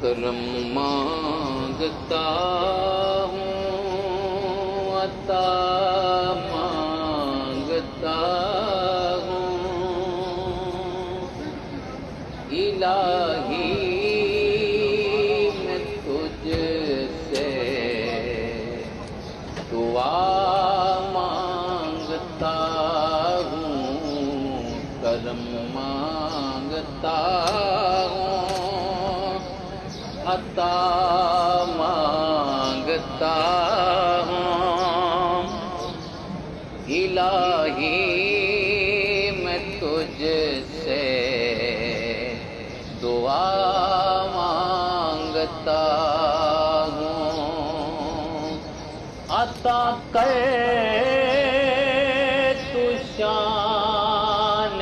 کرم مانگتا ہوں، عطا مانگتا ہوں، الہی میں تجھ سے دعا مانگتا ہوں، کرم مانگتا ہوں، عطا مانگتا ہوں، الہی میں تجھ سے دعا مانگتا ہوں، عطا کر تو شان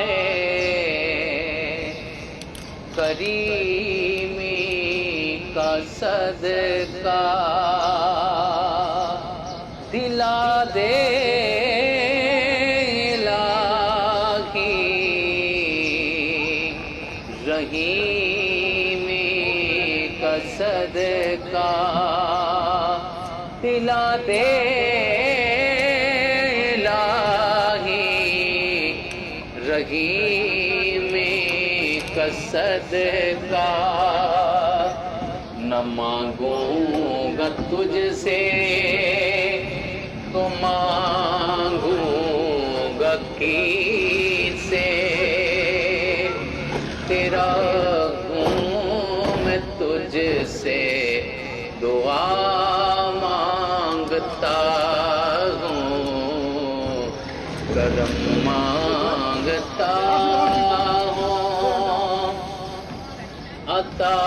کریمی کا صدقہ دلا دے الہی، رحیمی کا صدقہ دلا دے الہی، رحیمی کا صدقہ نہ مانگوں گا تجھ سے تو مانگوں گا کس سے، تیرا ہوں میں تجھ سے دعا مانگتا ہوں، کرم مانگتا ہوں، عطا